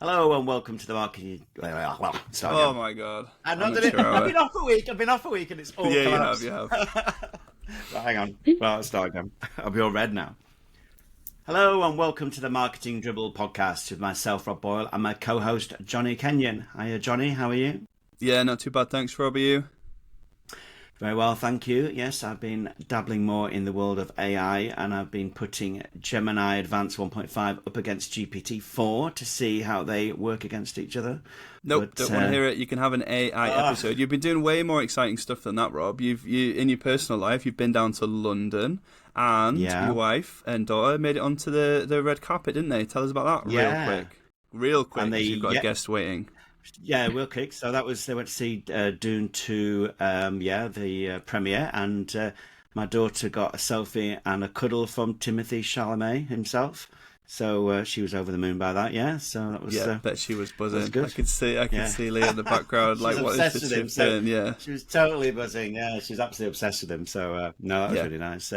Hello and welcome to the marketing. Well, start Oh again. my god, I've not done it. amateur I've hour. been off a week. I've been off a week, and it's all Yeah, you have, collapsed. you have. Right, hang on. Well, let's start again. I'll be all red now. Hello and welcome to the Marketing Dribble podcast with myself, Rob Boyle, and my co-host Johnny Kenyon. Hiya, Johnny. How are you? Yeah, not too bad. Thanks, Rob. Are you? Very well, thank you. Yes, I've been dabbling more in the world of AI, and I've been putting Gemini Advanced 1.5 up against GPT-4 to see how they work against each other. Nope, But don't want to hear it. You can have an AI episode. You've been doing way more exciting stuff than that, Rob. You in your personal life, you've been down to London, and yeah, your wife and daughter made it onto the red carpet, didn't they? Tell us about that yeah, real quick, and because you've got a yeah, guest waiting. yeah, real quick. So that was they went to see Dune 2, the premiere, and my daughter got a selfie and a cuddle from Timothy Chalamet himself. So she was over the moon by that. Yeah, so Yeah, bet she was that was buzzing. good. I could Yeah, see Leah in the background. she's Like, what is obsessed this with him. shift So doing? Yeah, she was totally buzzing. Yeah, she's absolutely obsessed with him. So no, that was yeah. really nice.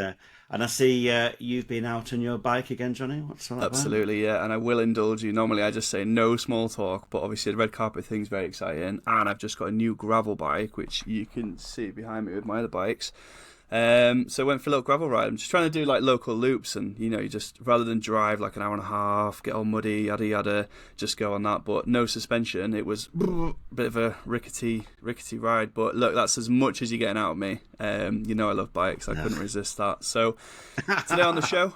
And I see you've been out on your bike again, Johnny. What's all that about? Absolutely, yeah, and I will indulge you. Normally, I just say no small talk, but obviously the red carpet thing's very exciting, and I've just got a new gravel bike, which you can see behind me with my other bikes. So I went for a little gravel ride. I'm just trying to do like local loops, and you just rather than drive like an hour and a half, get all muddy, yada yada, just go on that. But no suspension. It was a bit of a rickety ride. But look, that's as much as you're getting out of me. I love bikes. I couldn't resist that. So today on the show,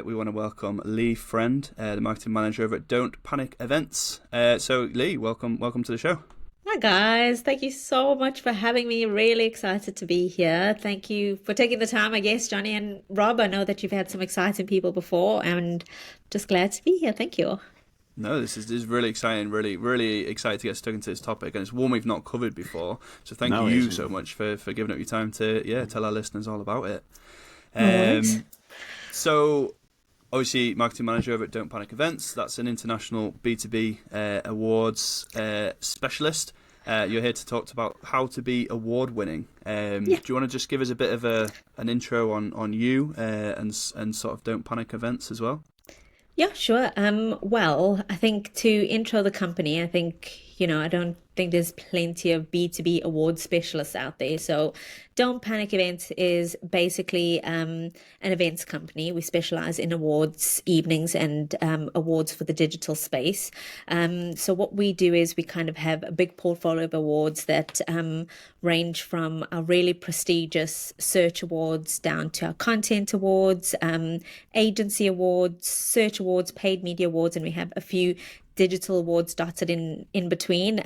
we want to welcome Lee Friend, the marketing manager over at Don't Panic Events. So Lee, welcome to the show. Hi guys, thank you so much for having me. Really excited to be here. Thank you for taking the time, I guess, Johnny and Rob. I know that you've had some exciting people before, and just glad to be here. Thank you. No, this is really exciting. Really excited to get stuck into this topic, and it's one we've not covered before. So thank No, it you isn't. so much for giving up your time to tell our listeners all about it. No worries. So obviously, marketing manager over at Don't Panic Events. That's an international B2B awards specialist. You're here to talk about how to be award winning. Do you want to just give us a bit of an intro on you and sort of Don't Panic Events as well? Yeah, sure. Well, I think to intro the company, I think, I don't think there's plenty of B2B award specialists out there. So Don't Panic Events is basically an events company. We specialize in awards evenings and awards for the digital space. So what we do is we kind of have a big portfolio of awards that range from our really prestigious search awards down to our content awards, agency awards, search awards, paid media awards, and we have a few digital awards dotted in between.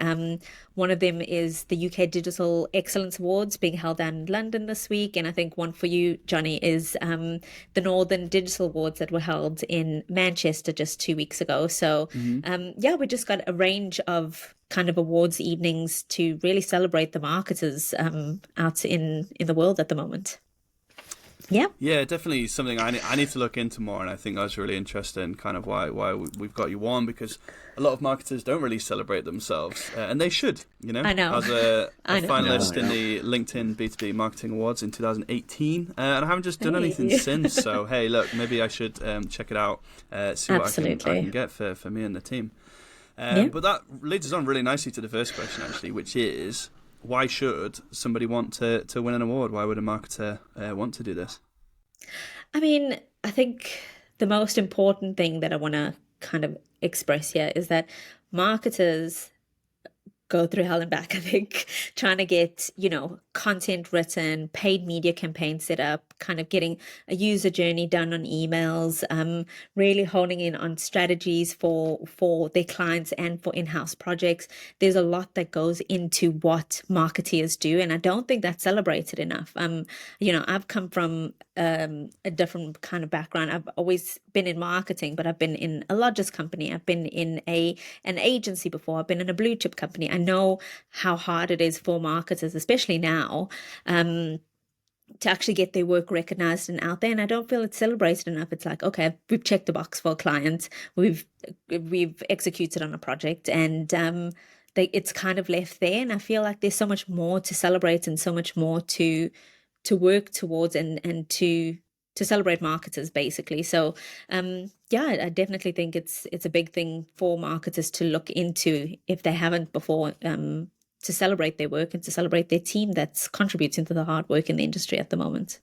One of them is the UK Digital Excellence Awards being held down in London this week, and I think one for you, Johnny, is the Northern Digital Awards that were held in Manchester just 2 weeks ago. So we just got a range of kind of awards evenings to really celebrate the marketers out in the world at the moment. Yeah. Yeah, definitely something I need to look into more, and I think that's really interesting. Kind of why we've got you on, because a lot of marketers don't really celebrate themselves, and they should. I know. As a I know. finalist in Yeah. the LinkedIn B2B Marketing Awards in 2018, and I haven't just done anything Hey. since. So hey, look, maybe I should check it out, see what I Absolutely. can get for me and the team. Yeah. But that leads us on really nicely to the first question, actually, which is, why should somebody want to win an award? Why would a marketer want to do this? I mean, I think the most important thing that I want to kind of express here is that marketers go through hell and back, I think, trying to get, content written, paid media campaigns set up, kind of getting a user journey done on emails, really honing in on strategies for their clients and for in-house projects. There's a lot that goes into what marketeers do, and I don't think that's celebrated enough. I've come from a different kind of background. I've always been in marketing, but I've been in a lodgers company. I've been in an agency before. I've been in a blue chip company. I know how hard it is for marketers, especially now, to actually get their work recognized and out there. And I don't feel it's celebrated enough. It's like, okay, we've checked the box for a client, we've executed on a project, and it's kind of left there. And I feel like there's so much more to celebrate and so much more to work towards and to to celebrate marketers basically. So yeah, I definitely think it's a big thing for marketers to look into if they haven't before, to celebrate their work and to celebrate their team that's contributing to the hard work in the industry at the moment.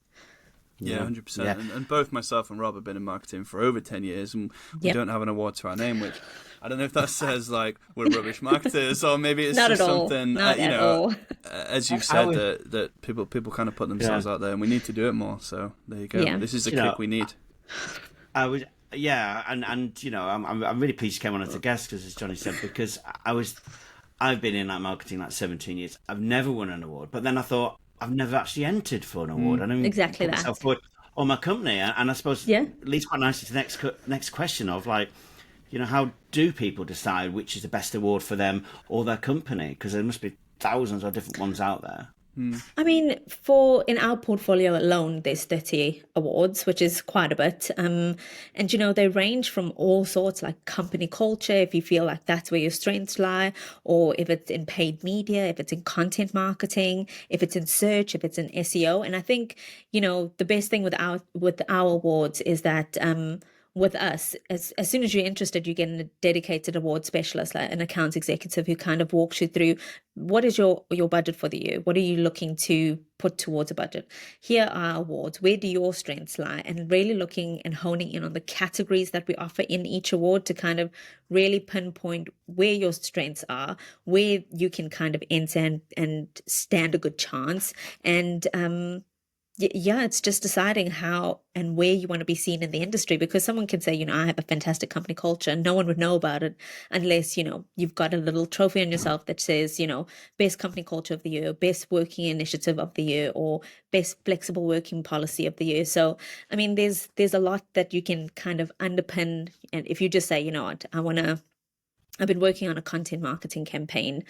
Yeah, Yeah. 100%. And both myself and Rob have been in marketing for over 10 years, and we Yep. don't have an award to our name, which I don't know if that says like we're rubbish marketers, or maybe it's Not just at all. something, Not you at know, all. as you've I said, was, that people kind of put themselves out there, and we need to do it more. So there you go. Yeah. This is the you kick know, we need. I was, yeah, and you know, I'm really pleased you came on as a guest because, as Johnny said, because I've been in like marketing like 17 years. I've never won an award, but then I thought I've never actually entered for an award. I don't even Exactly put that. myself forward or my company, and I suppose Yeah. leads quite nicely to the next question of like, you know, how do people decide which is the best award for them or their company? Because there must be thousands of different ones out there. I mean, in our portfolio alone, there's 30 awards, which is quite a bit. And you know, they range from all sorts, like company culture, if you feel like that's where your strengths lie, or if it's in paid media, if it's in content marketing, if it's in search, if it's in SEO. And I think, you know, the best thing with our awards is that with us, as soon as you're interested, you get a dedicated award specialist, like an account executive, who kind of walks you through what is your budget for the year, what are you looking to put towards a budget, here are awards, where do your strengths lie, and really looking and honing in on the categories that we offer in each award to kind of really pinpoint where your strengths are, where you can kind of enter and stand a good chance. And yeah, it's just deciding how and where you want to be seen in the industry, because someone can say, you know, I have a fantastic company culture, and no one would know about it unless, you know, you've got a little trophy on yourself that says, you know, best company culture of the year, best working initiative of the year, or best flexible working policy of the year. So, I mean, there's a lot that you can kind of underpin. And if you just say, you know what, I've been working on a content marketing campaign.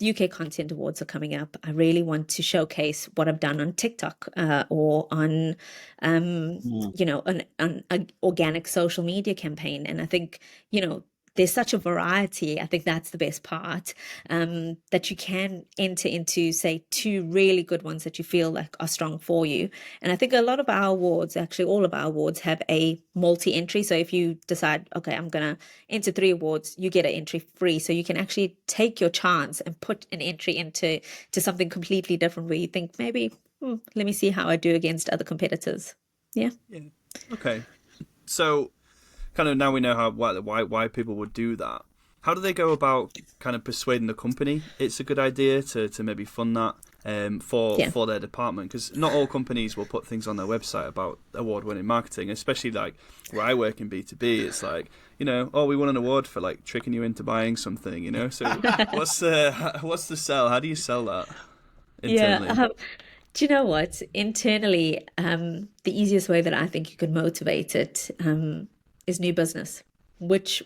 UK Content Awards are coming up. I really want to showcase what I've done on TikTok, or on, you know, an organic social media campaign. And I think, you know, there's such a variety. I think that's the best part, that you can enter into, say, two really good ones that you feel like are strong for you. And I think a lot of our awards, actually all of our awards, have a multi-entry. So if you decide, okay, I'm going to enter 3 awards, you get an entry free. So you can actually take your chance and put an entry into something completely different, where you think maybe, let me see how I do against other competitors. Yeah. Yeah. Okay. So, kind of now we know why people would do that. How do they go about kind of persuading the company it's a good idea to maybe fund that for their department? Because not all companies will put things on their website about award-winning marketing, especially like where I work in B2B. It's like, you know, oh, we won an award for like tricking you into buying something, you know. So what's the sell? How do you sell that internally? Yeah. Do you know what? Internally, the easiest way that I think you could motivate it is new business. Which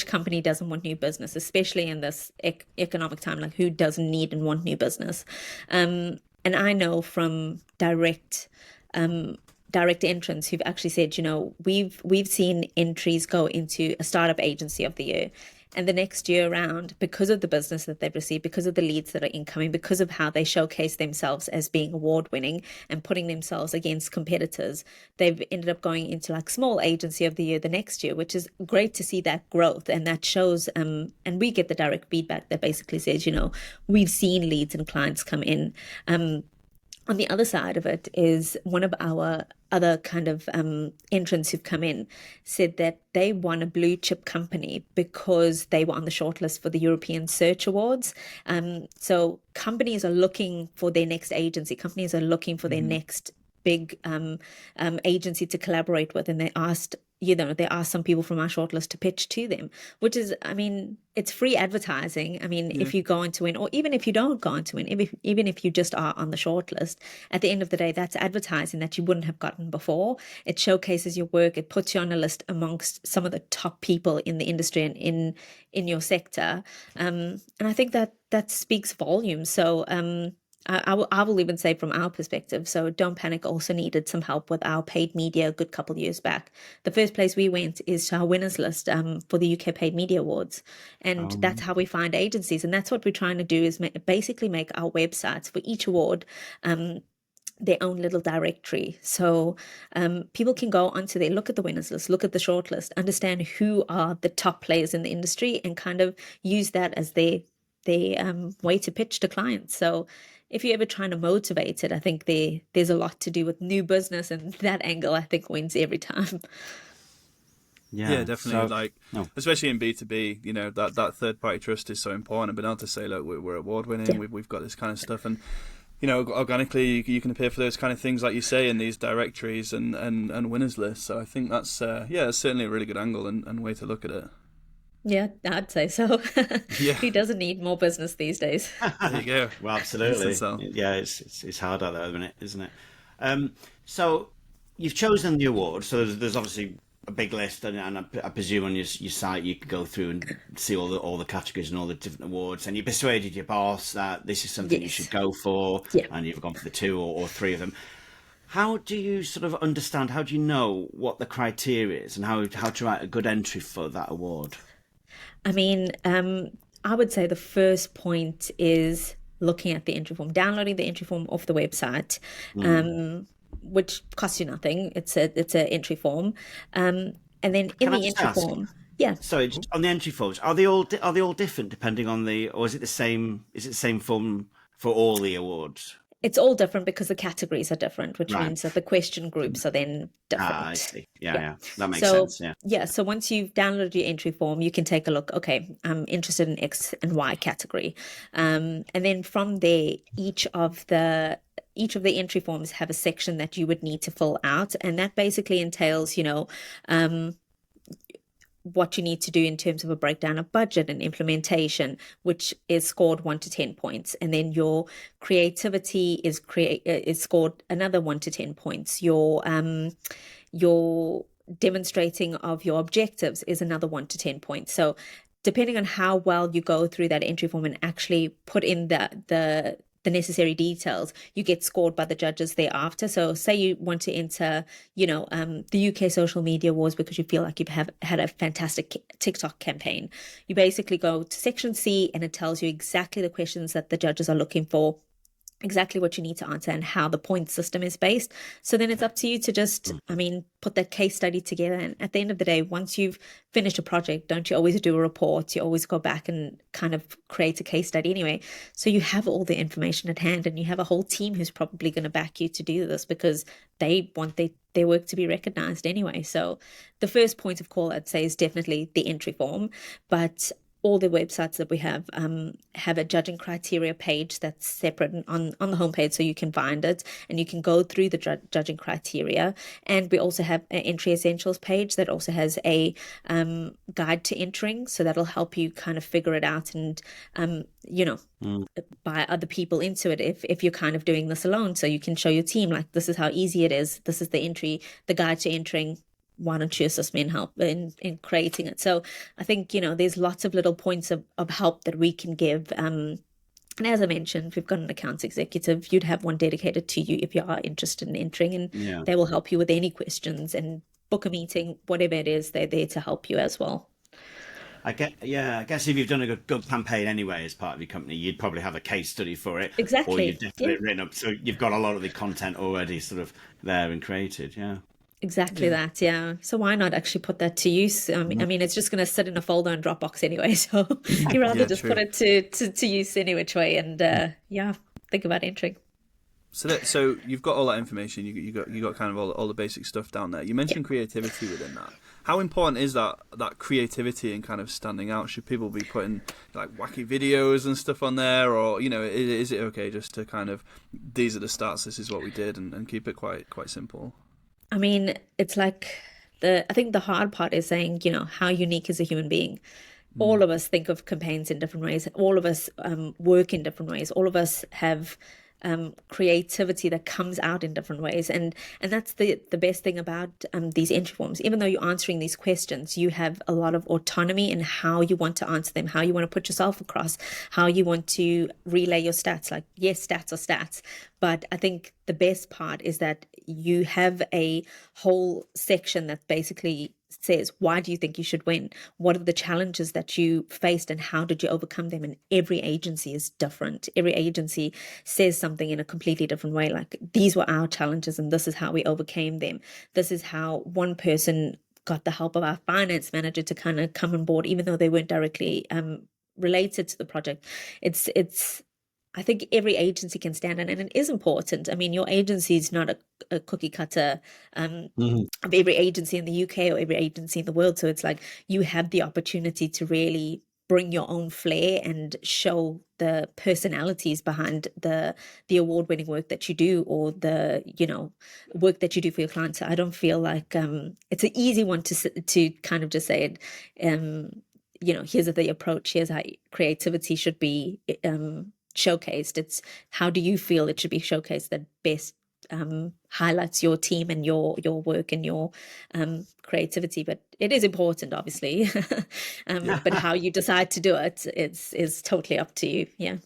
company doesn't want new business, especially in this economic time? Like, who doesn't need and want new business? And I know from direct entrants who've actually said, you know, we've seen entries go into a startup agency of the year. And the next year around, because of the business that they've received, because of the leads that are incoming, because of how they showcase themselves as being award winning and putting themselves against competitors, they've ended up going into like small agency of the year the next year, which is great to see that growth. And that shows, and we get the direct feedback that basically says, you know, we've seen leads and clients come in. On the other side of it is one of our other kind of entrants who've come in said that they won a blue chip company because they were on the shortlist for the European Search Awards. So companies are looking for their next agency. Companies are looking for their next big agency to collaborate with, and they asked some people from our shortlist to pitch to them, which is, I mean, it's free advertising. I mean, if you go on to win, or even if you don't go on to win, even if you just are on the shortlist, at the end of the day, that's advertising that you wouldn't have gotten before. It showcases your work. It puts you on a list amongst some of the top people in the industry and in your sector. And I think that speaks volumes. So, I will even say from our perspective, so Don't Panic also needed some help with our paid media a good couple of years back. The first place we went is to our winners list for the UK Paid Media Awards. And that's how we find agencies. And that's what we're trying to do, is basically make our websites for each award their own little directory. So people can go onto there, look at the winners list, look at the shortlist, understand who are the top players in the industry, and kind of use that as their way to pitch to clients. So if you're ever trying to motivate it, I think there's a lot to do with new business, and that angle I think wins every time. Yeah, definitely. No. Especially in B2B, that third party trust is so important. And being able to say, look, we're award winning, we've got this kind of stuff, and organically you can appear for those kind of things, like you say, in these directories and winners lists. So I think that's it's certainly a really good angle and way to look at it. Yeah, I'd say so. Who doesn't need more business these days? There you go. Well, absolutely. Yeah, it's hard out there at the minute, isn't it? So you've chosen the award. So there's obviously a big list, and I presume on your site you can go through and see all the categories and all the different awards. And you persuaded your boss that this is something you should go for, and you've gone for the 2 or 3 of them. How do you sort of understand? How do you know what the criteria is, and how to write a good entry for that award? I mean, I would say the first point is looking at the entry form, downloading the entry form off the website, which costs you nothing. It's an entry form, and then in the entry form, Sorry, on the entry forms, are they all different depending on or is it the same? Is it the same form for all the awards? It's all different because the categories are different, which means that the question groups are then different. I see. Yeah. That makes sense. Yeah. So once you've downloaded your entry form, you can take a look. Okay, I'm interested in X and Y category, and then from there, each of the entry forms have a section that you would need to fill out, and that basically entails, what you need to do in terms of a breakdown of budget and implementation, which is scored 1 to 10 points. And then your creativity is scored another 1 to 10 points. Your demonstrating of your objectives is another 1 to 10 points. So depending on how well you go through that entry form and actually put in the necessary details, you get scored by the judges thereafter. So say you want to enter, the UK Social Media Awards because you feel like you've had a fantastic TikTok campaign. You basically go to section C and it tells you exactly the questions that the judges are looking for, exactly what you need to answer, and how the point system is based. So then it's up to you to just, put that case study together. And at the end of the day, once you've finished a project, don't you always do a report? You always go back and kind of create a case study anyway. So you have all the information at hand, and you have a whole team who's probably going to back you to do this because they want their work to be recognized anyway. So the first point of call, I'd say, is definitely the entry form. But all the websites that we have a judging criteria page that's separate on the homepage, so you can find it and you can go through the judging criteria. And we also have an entry essentials page that also has a guide to entering, so that'll help you kind of figure it out and buy other people into it if you're kind of doing this alone. So you can show your team, like, this is how easy it is. This is the guide to entering. Why don't you assist me in help in creating it? So I think, there's lots of little points of help that we can give. And as I mentioned, we've got an accounts executive. You'd have one dedicated to you if you are interested in entering, and they will help you with any questions and book a meeting, whatever it is, they're there to help you as well. I guess if you've done a good campaign anyway as part of your company, you'd probably have a case study for it. Exactly. Or you've definitely written up. So you've got a lot of the content already sort of there and created. Yeah. Exactly that, yeah. So why not actually put that to use? I mean, it's just going to sit in a folder in Dropbox anyway. So you rather just put it to use any which way, and think about entering. So you've got all that information. You got kind of all the basic stuff down there. You mentioned creativity within that. How important is that creativity and kind of standing out? Should people be putting like wacky videos and stuff on there, or is it okay just to kind of, these are the stats, this is what we did, and keep it quite simple? I mean, it's like I think the hard part is saying, how unique is a human being? All of us think of campaigns in different ways. All of us work in different ways. All of us have creativity that comes out in different ways. And that's the best thing about these entry forms. Even though you're answering these questions, you have a lot of autonomy in how you want to answer them, how you want to put yourself across, how you want to relay your stats. Like, yes, stats are stats. But I think the best part is that you have a whole section that basically says, why do you think you should win? What are the challenges that you faced and how did you overcome them? And every agency is different. Every agency says something in a completely different way. Like, these were our challenges and this is how we overcame them. This is how one person got the help of our finance manager to kind of come on board, even though they weren't directly related to the project. It's I think every agency can stand on it, and it is important. I mean, your agency is not a cookie cutter of every agency in the UK or every agency in the world. So it's like you have the opportunity to really bring your own flair and show the personalities behind the award-winning work that you do, or the work that you do for your clients. So I don't feel like it's an easy one to kind of just say it. Here's the approach. Here's how creativity should be showcased. It's how do you feel it should be showcased that best highlights your team and your work and your creativity. But it is important, obviously. But how you decide to do it is totally up to you. Yeah.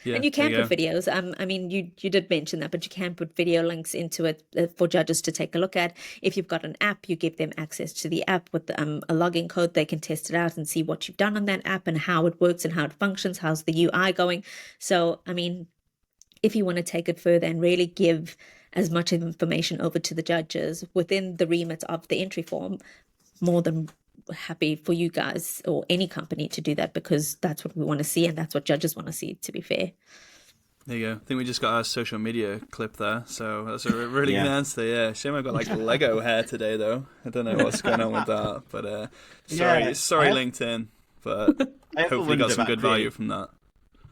And you can put videos. I mean, you did mention that, but you can put video links into it for judges to take a look at. If you've got an app, you give them access to the app with a login code. They can test it out and see what you've done on that app and how it works and how it functions. How's the UI going? So, I mean, if you want to take it further and really give as much information over to the judges within the remit of the entry form, more than happy for you guys or any company to do that, because that's what we want to see and that's what judges want to see, to be fair. There you go. I think we just got our social media clip there, so that's a really good answer. Yeah, shame I've got like Lego hair today though. I don't know what's going on with that, but sorry LinkedIn, but hopefully got some good value from that.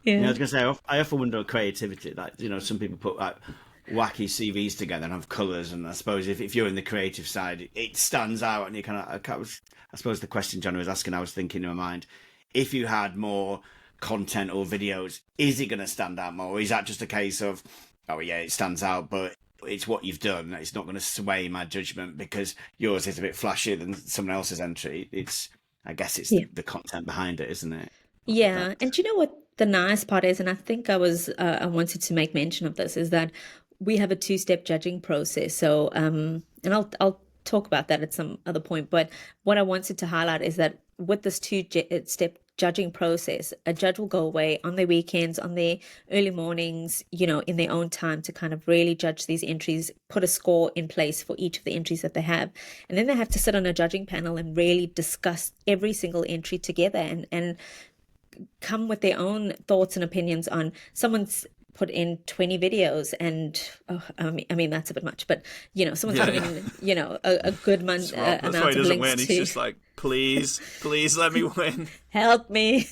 I was gonna say, I often wonder about creativity. Like, some people put like wacky CVs together and have colours, and I suppose if you're in the creative side, it stands out, and you kind of. I suppose the question Johnny was asking, I was thinking in my mind, if you had more content or videos, is it going to stand out more? Or is that just a case of, oh yeah, it stands out, but it's what you've done. It's not going to sway my judgment because yours is a bit flashier than someone else's entry. I guess it's the content behind it, isn't it? Yeah, and do you know what the nice part is? And I think I wanted to make mention of this, is that we have a 2-step judging process. So, and I'll talk about that at some other point. But what I wanted to highlight is that with this 2-step judging process, a judge will go away on their weekends, on their early mornings, in their own time, to kind of really judge these entries, put a score in place for each of the entries that they have. And then they have to sit on a judging panel and really discuss every single entry together and come with their own thoughts and opinions on someone's put in 20 videos, and I mean that's a bit much, but someone's put in a good amount that's why he of doesn't links win. He's just like, please let me win. Help me.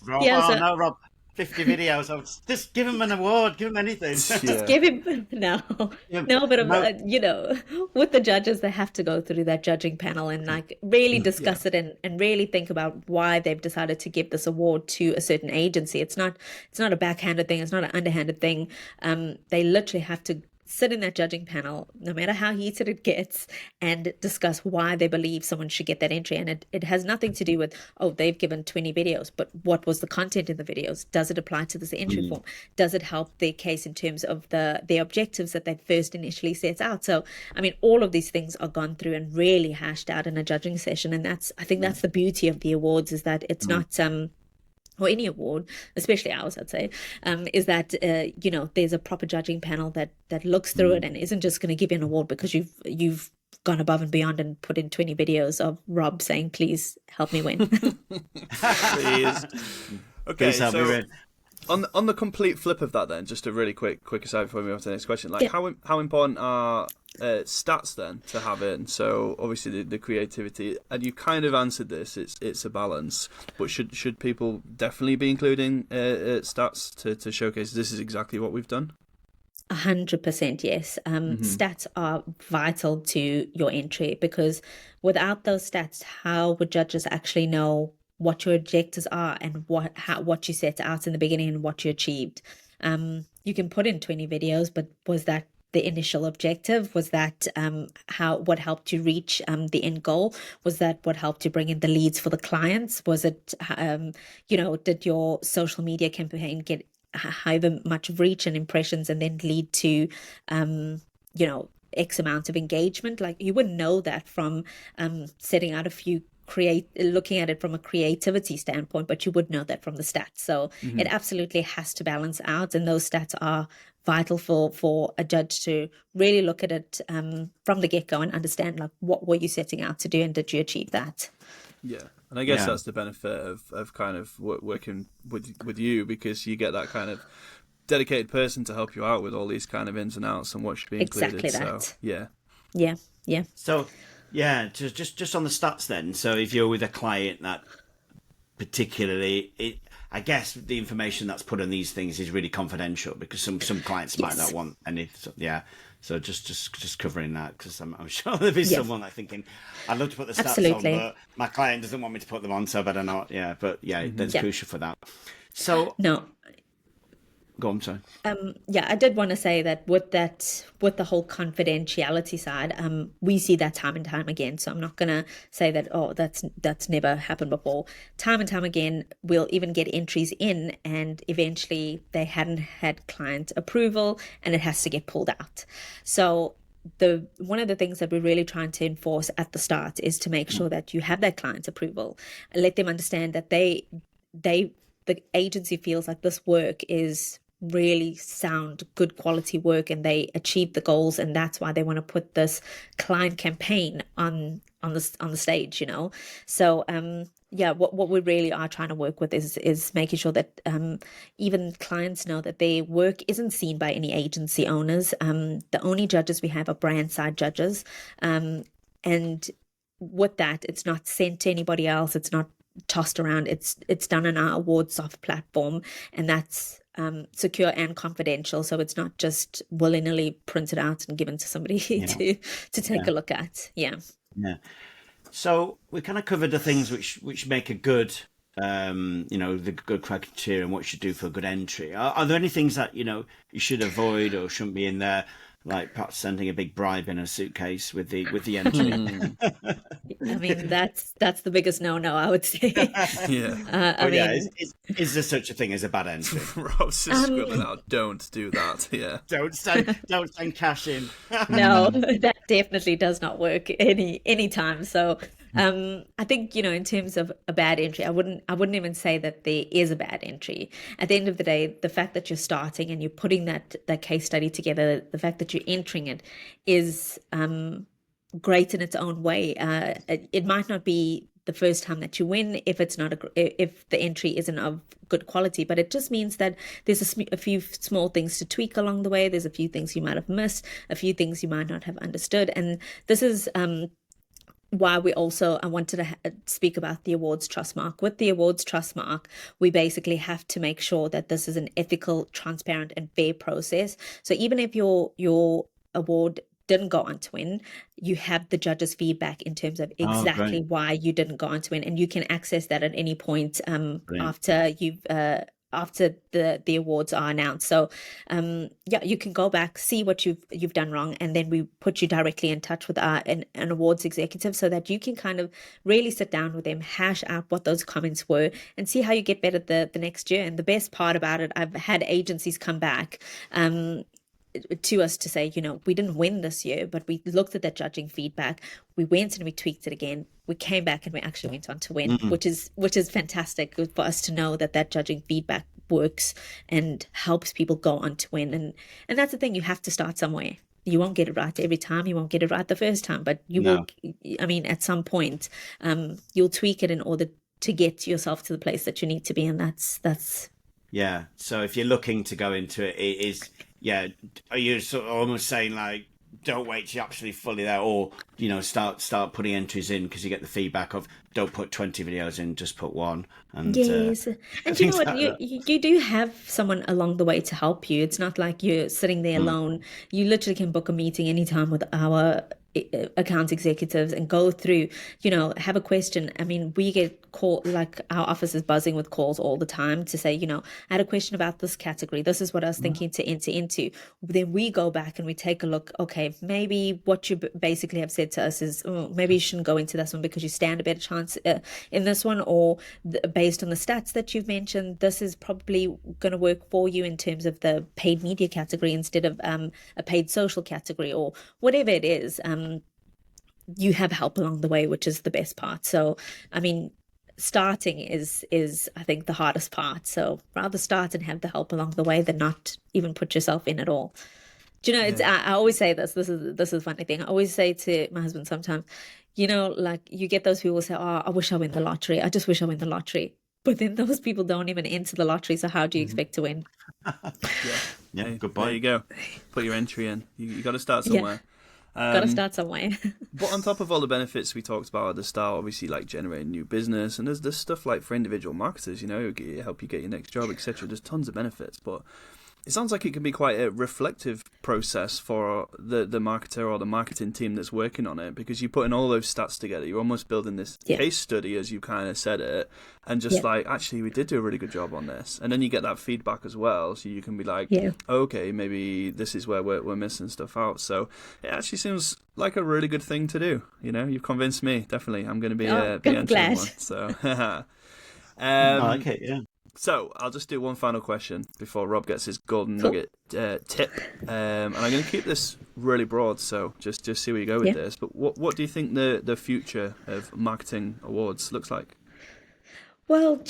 Rob, no, Rob. 50 videos. Just give him an award. Give him anything. Just give him but with the judges, they have to go through that judging panel and like really discuss it and really think about why they've decided to give this award to a certain agency. It's not a backhanded thing. It's not an underhanded thing. They literally have to sit in that judging panel, no matter how heated it gets, and discuss why they believe someone should get that entry. And it has nothing to do with, they've given 20 videos, but what was the content in the videos? Does it apply to this entry form? Does it help their case in terms of the objectives that they first initially set out? So, I mean, all of these things are gone through and really hashed out in a judging session. And I think that's the beauty of the awards, is that it's not or any award, especially ours, I'd say, is that there's a proper judging panel that looks through it and isn't just going to give you an award because you've gone above and beyond and put in 20 videos of Rob saying, please help me win. Please. Okay, so on the complete flip of that then, just a really quick aside before we move on to the next question, like how important are stats then to have in? So obviously the creativity, and you kind of answered this, it's a balance, but should people definitely be including stats to showcase this is exactly what we've done? 100% yes. Stats are vital to your entry, because without those stats, how would judges actually know what your objectives are and what you set out in the beginning and what you achieved? You can put in 20 videos, but was that the initial objective? Was that what helped you reach the end goal? Was that what helped you bring in the leads for the clients? Was it did your social media campaign get however much reach and impressions and then lead to X amount of engagement. Like you wouldn't know that from setting out a few looking at it from a creativity standpoint, but you would know that from the stats. So it absolutely has to balance out, and those stats are vital for a judge to really look at it from the get-go and understand, like, what were you setting out to do and did you achieve that? Yeah, and I guess Yeah. that's the benefit of kind of working with you, because you get that kind of dedicated person to help you out with all these kind of ins and outs and what should be included. Exactly So that. yeah. Yeah. So, yeah, just on the stats then. So, if you're with a client that particularly, I guess the information that's put on these things is really confidential, because some clients might not want any. So, yeah. So just covering that, because I'm sure there'll be someone like thinking, I'd love to put the stats Absolutely. on, but my client doesn't want me to put them on, so I better not. Yeah, but yeah, that's crucial for that. So, No, go on, sorry. yeah, I did want to say that with the whole confidentiality side, we see that time and time again. So I'm not gonna say that, oh, that's never happened before. Time and time again, we'll even get entries in, and eventually they hadn't had client approval, and it has to get pulled out. So one of the things that we're really trying to enforce at the start is to make sure that you have that client approval, and let them understand that the agency feels like this work is really sound, good quality work, and they achieve the goals, and that's why they want to put this client campaign on the stage, you know. So yeah, what we really are trying to work with is making sure that even clients know that their work isn't seen by any agency owners. The only judges we have are brand side judges, and with that, it's not sent to anybody else. It's not tossed around. It's done on our AwardsSoft platform, and that's secure and confidential. So it's not just willy-nilly printed out and given to somebody to take a look at. Yeah. Yeah. So we kind of covered the things which make a good, the good criteria and what you should do for a good entry. Are there any things that, you should avoid or shouldn't be in there? Like perhaps sending a big bribe in a suitcase with the entry. I mean, that's the biggest no, I would say. Yeah. I mean, is there such a thing as a bad entry? Rob's just scribbling out, don't do that. Yeah. Don't send cash in. no, that definitely does not work any time. So I think, in terms of a bad entry, I wouldn't even say that there is a bad entry. At the end of the day, the fact that you're starting and you're putting that case study together, the fact that you're entering it is great in its own way. It might not be the first time that you win if it's not if the entry isn't of good quality, but it just means that there's a few small things to tweak along the way. There's a few things you might have missed, a few things you might not have understood, and this is why I wanted to speak about the awards trust mark. With the awards trust mark, we basically have to make sure that this is an ethical, transparent, and fair process. So even if your award didn't go on to win, you have the judges' feedback in terms of exactly why you didn't go on to win, and you can access that at any point after the awards are announced. So you can go back, see what you've done wrong, and then we put you directly in touch with an awards executive so that you can kind of really sit down with them, hash out what those comments were, and see how you get better the next year. And the best part about it, I've had agencies come back to us to say, we didn't win this year, but we looked at that judging feedback, we went and we tweaked it again, we came back and we actually went on to win, which is fantastic for us to know that judging feedback works and helps people go on to win. And that's the thing, you have to start somewhere. You won't get it right every time, you won't get it right the first time, but you will. I mean, at some point you'll tweak it in order to get yourself to the place that you need to be, and that's yeah. So if you're looking to go into it, it is, yeah, are you sort of almost saying like, don't wait till you're actually fully there, or start putting entries in, because you get the feedback of, don't put 20 videos in, just put one. And yes, and you know what, you do have someone along the way to help you. It's not like you're sitting there alone. You literally can book a meeting anytime with our account executives and go through, have a question. I mean, we get called, like our office is buzzing with calls all the time to say, I had a question about this category. This is what I was thinking to enter into. Then we go back and we take a look. Okay, maybe what you basically have said to us is, oh, maybe you shouldn't go into this one because you stand a better chance in this one, or based on the stats that you've mentioned, this is probably going to work for you in terms of the paid media category instead of a paid social category, or whatever it is. You have help along the way, which is the best part. So, I mean, starting is I think the hardest part. So rather start and have the help along the way than not even put yourself in at all. Do you know, it's I always say this is a funny thing. I always say to my husband sometimes, like you get those people who say, oh, I wish I win the lottery. I just wish I win the lottery. But then those people don't even enter the lottery. So how do you expect to win? Yeah, Hey, good point. there you go. Put your entry in. You got to start somewhere. Got to start somewhere. But on top of all the benefits we talked about at the start, obviously like generating new business, and there's stuff like for individual marketers, help you get your next job, etc. There's tons of benefits, but it sounds like it can be quite a reflective process for the marketer or the marketing team that's working on it, because you put in all those stats together. You're almost building this case study, as you kind of said it, and just like, actually, we did do a really good job on this. And then you get that feedback as well, so you can be like, okay, maybe this is where we're missing stuff out. So it actually seems like a really good thing to do. You've convinced me, definitely. I'm going to be entering one. So, Okay, yeah. So I'll just do one final question before Rob gets his golden nugget tip, and I'm going to keep this really broad. So just see where you go with this. But what do you think the future of marketing awards looks like? Well,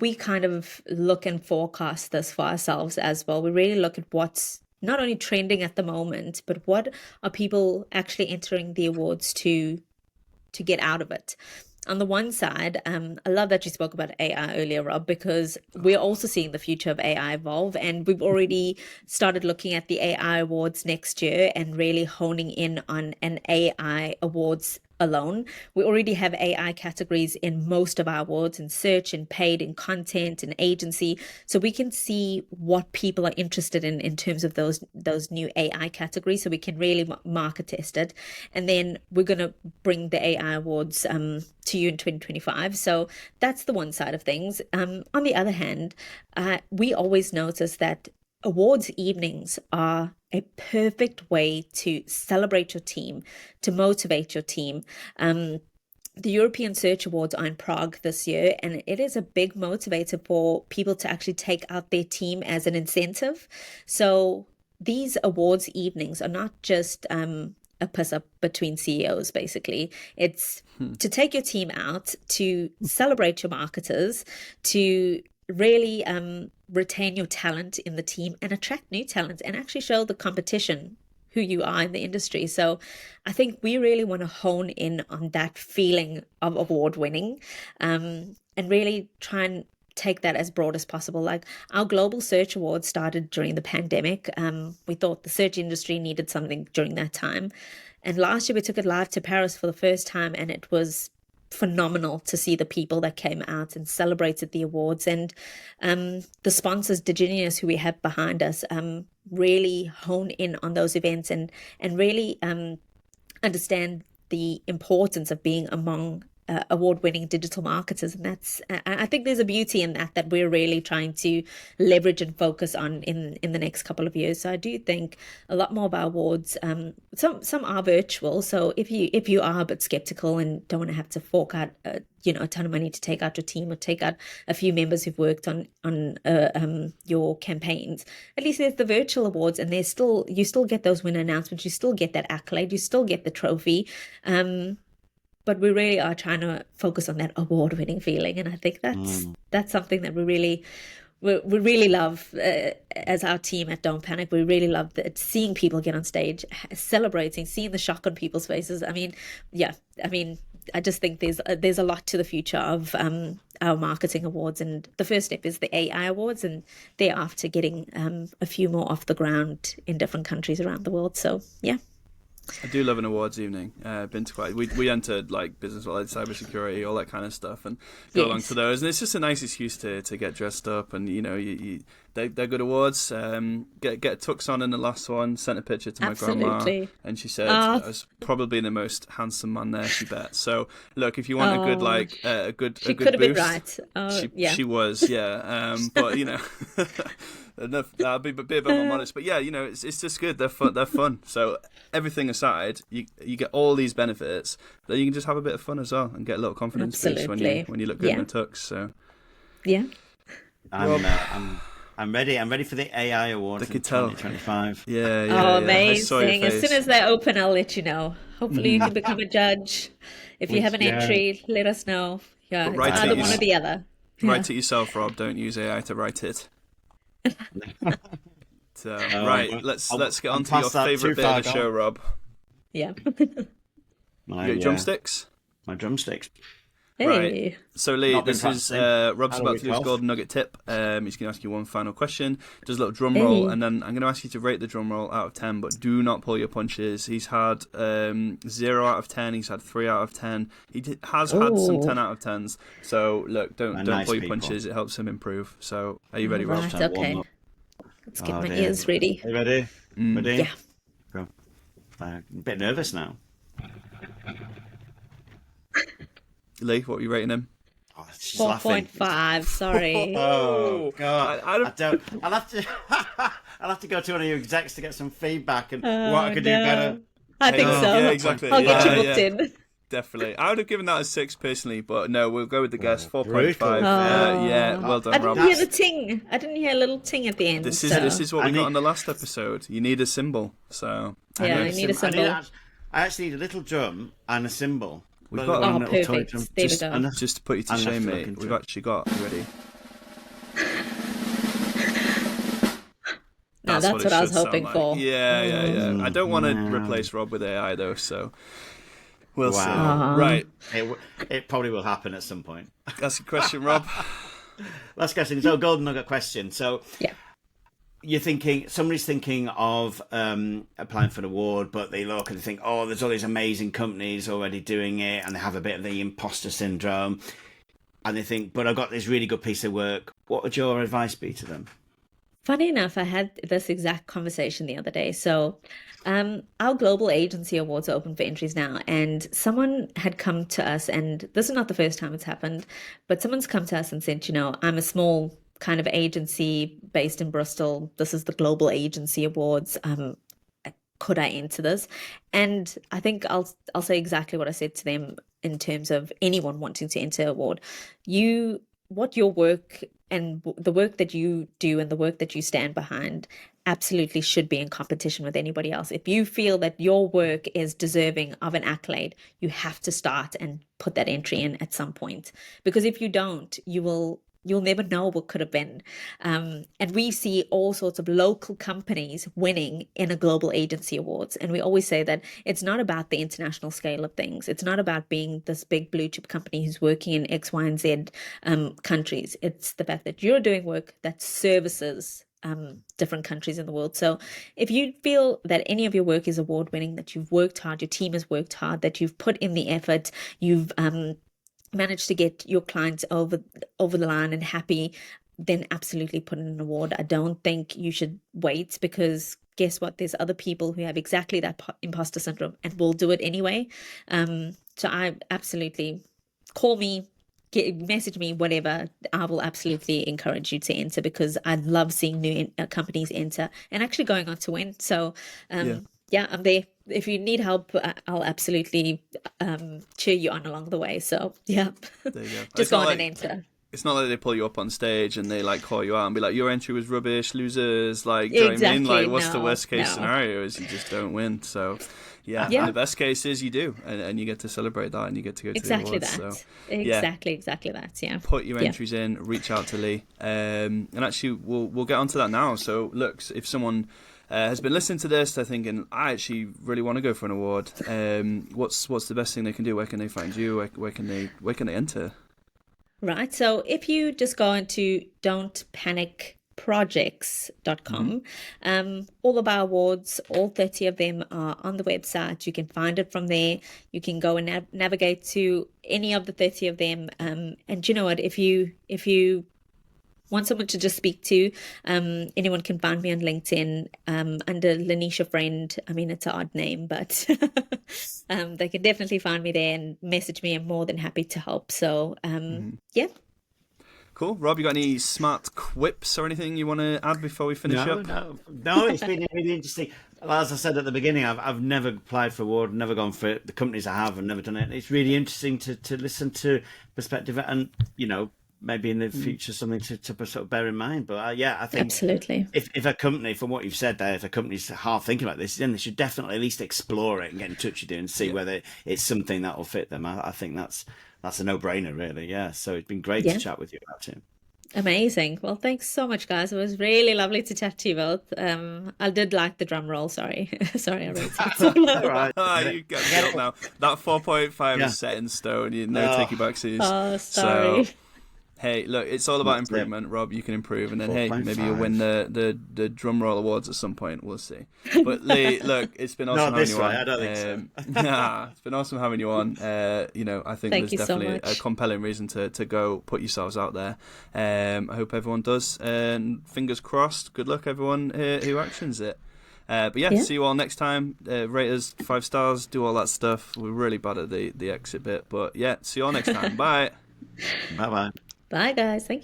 we kind of look and forecast this for ourselves as well. We really look at what's not only trending at the moment, but what are people actually entering the awards to get out of it. On the one side, I love that you spoke about AI earlier, Rob, because we're also seeing the future of AI evolve, and we've already started looking at the AI awards next year and really honing in on an AI awards alone. We already have AI categories in most of our awards, in search, in paid, in content, in agency. So we can see what people are interested in terms of those new AI categories, so we can really market test it. And then we're going to bring the AI awards to you in 2025. So that's the one side of things. On the other hand, we always notice that awards evenings are a perfect way to celebrate your team, to motivate your team. The European Search Awards are in Prague this year, and it is a big motivator for people to actually take out their team as an incentive. So these awards evenings are not just a piss up between CEOs, basically. It's to take your team out, to celebrate your marketers, to really retain your talent in the team and attract new talent and actually show the competition who you are in the industry. So I think we really want to hone in on that feeling of award winning, and really try and take that as broad as possible. Like our Global Search Awards started during the pandemic. We thought the search industry needed something during that time. And last year we took it live to Paris for the first time, and it was phenomenal to see the people that came out and celebrated the awards, and the sponsors, Diginius, who we have behind us, really hone in on those events and really understand the importance of being among award-winning digital marketers. And that's I think there's a beauty in that we're really trying to leverage and focus on in the next couple of years. So I do think a lot more of our awards, some are virtual, so if you are a bit skeptical and don't want to have to fork out a ton of money to take out your team or take out a few members who've worked on your campaigns, at least there's the virtual awards, and you still get those winner announcements, you still get that accolade, you still get the trophy. But we really are trying to focus on that award-winning feeling, and I think that's something that we really love as our team at Don't Panic. We really love seeing people get on stage, celebrating, seeing the shock on people's faces. I mean, I just think there's a lot to the future of our marketing awards, and the first step is the AI awards, and thereafter getting a few more off the ground in different countries around the world. So yeah. I do love an awards evening. Been to quite. We entered like business, like cybersecurity, all that kind of stuff, and go along Yes. to those. And it's just a nice excuse to get dressed up, and they're good awards. Get a tux on in the last one. Sent a picture to my grandma, Absolutely. and she said Oh. I was probably the most handsome man there. She bet. So look, if you want a good Oh, a good she a could good have been boost, right. Oh, yeah. she was, yeah. But enough. I'll be a bit more modest. But yeah, it's just good. They're fun. They're fun. So everything aside, you get all these benefits. Then you can just have a bit of fun as well and get a little confidence boost Absolutely. when you look good in Yeah. a tux. So Yeah. I'm ready. I'm ready for the AI Awards They in could tell. 2025. yeah. Oh, I saw your amazing. As soon face. as they're open, I'll let you know. Hopefully you can become a judge. If you have an Yeah. entry, let us know. Yeah, But it's write it either one or yourself. the other. Write it yourself, Rob. Don't use AI to write it. So, right, well, let's get I'm on to your past that, favourite too bit far of the show, gone. Rob. Yeah. My, You got drumsticks? my drumsticks. Hey. Right. So, Lee, Not been this is practicing. Rob's Had a about week to do his off. golden nugget tip. He's going to ask you one final question. Does a little drum roll, Hey. and then I'm going to ask you to rate the drum roll out of 10, but do not pull your punches. He's had 0 out of 10. He's had 3 out of 10. Has had some Ooh. 10 out of 10s. So, look, don't nice pull your people. punches. It helps him improve. So, are you ready, Rob? Right, Trying to warm okay. up. Let's get Oh, my dear. ears ready. Are you ready? Ready? Yeah. Go. A bit nervous now. Lee, what are you rating him? Oh, she's laughing. 4.5, sorry. Oh God! I don't- I don't. I'll have to. I'll have to go to one of your execs to get some feedback and what I could do no. better. I think Oh, so. yeah, exactly. I'll get Yeah, you booked yeah. in. Definitely. I would have given that a 6 personally, but no, we'll go with the guess. 4.5. brutal. Yeah, well I done, didn't Rob. hear the ting. I didn't hear a little ting at the end. This so. is what we I got need- on the last episode. You need a symbol, so Yeah, I need need a symbol. I actually need a little drum and a cymbal. We've Little got- one Oh, little toy perfect. drum. There we just, go. just to put you to I'm gonna have shame, to look mate, into we've it. actually got. You ready? No, that's what I was should sound hoping like. for. Yeah. I don't want to Yeah. replace Rob with AI though, so we'll see. Wow. Right, It probably will happen at some point. that's a question, Rob. Last question. So, golden nugget question. So, Yeah. somebody's thinking of applying for an award, but they look and they think, oh, there's all these amazing companies already doing it, and they have a bit of the imposter syndrome, and they think, but I've got this really good piece of work. What would your advice be to them? Funny enough, I had this exact conversation the other day. So, our global agency awards are open for entries now, and someone had come to us, and this is not the first time it's happened, but someone's come to us and said, I'm a small kind of agency based in Bristol. This is the Global Agency Awards. Could I enter this? And I think I'll say exactly what I said to them in terms of anyone wanting to enter award. What your work and the work that you do and the work that you stand behind absolutely should be in competition with anybody else. If you feel that your work is deserving of an accolade, you have to start and put that entry in at some point. Because if you don't, you'll never know what could have been. And we see all sorts of local companies winning in a global agency awards. And we always say that it's not about the international scale of things. It's not about being this big blue chip company who's working in X, Y, and Z countries. It's the fact that you're doing work that services different countries in the world. So if you feel that any of your work is award winning, that you've worked hard, your team has worked hard, that you've put in the effort, you've managed to get your clients over the line and happy, then absolutely put in an award. I don't think you should wait, because guess what? There's other people who have exactly that imposter syndrome and will do it anyway. So I absolutely call me, message me, whatever. I will absolutely encourage you to enter, because I love seeing new companies enter and actually going on to win. So yeah, I'm there. If you need help, I'll absolutely cheer you on along the way. So yeah, There you go. just It's go not on and like- enter. It's not like they pull you up on stage and they like call you out and be like, your entry was rubbish, losers. Like, do you know what I mean? Exactly, Like, what's the no, worst case no. scenario is you just don't win. So, yeah. Yeah. And the best case is you do, and you get to celebrate that, and you get to go to Exactly the that. awards. So, Exactly that. Yeah. put your Yeah. entries in, reach out to Lee, and actually we'll get onto that now. So, look, if someone has been listening to this, they're thinking, I actually really want to go for an award. What's the best thing they can do? Where can they find you? Where can they enter? Right. So if you just go into projects.com. All of our awards, all 30 of them are on the website. You can find it from there. You can go and navigate to any of the 30 of them. And you know what? If you want someone to just speak to, anyone can find me on LinkedIn under Leenesha Friend. I mean, it's an odd name, but they can definitely find me there and message me. I'm more than happy to help. So, yeah. Cool. Rob, you got any smart quips or anything you want to add before we finish up? No, it's been really interesting. Well, as I said at the beginning, I've never applied for award, never gone for it. The companies I have never done it. It's really interesting to listen to perspective and, you know, maybe in the future something to sort of bear in mind. But yeah, I think absolutely. If a company, from what you've said there, if a company's half thinking about this, then they should definitely at least explore it and get in touch with you and see whether it's something that will fit them. I think that's a no-brainer, really. Yeah. So it's been great to chat with you about it. Amazing. Well, thanks so much, guys. It was really lovely to chat to you both. I did like the drum roll. Sorry, sorry, I wrote it so low. Right. You get it now. That 4.5 is set in stone. You no take it back, Oh, sorry. So, hey, look, it's all about improvement, Rob. You can improve, and then hey, maybe you'll win the drum roll awards at some point. We'll see. But Lee, look, it's been awesome having you on. I don't think so. It's been awesome having you on. You know, I think there's definitely a compelling reason to go put yourselves out there. I hope everyone does, and fingers crossed. Good luck, everyone who actions it. But yeah, see you all next time. Rate us 5 stars, do all that stuff. We're really bad at the exit bit, but yeah, see you all next time. Bye. Bye. Bye, guys. Thank you.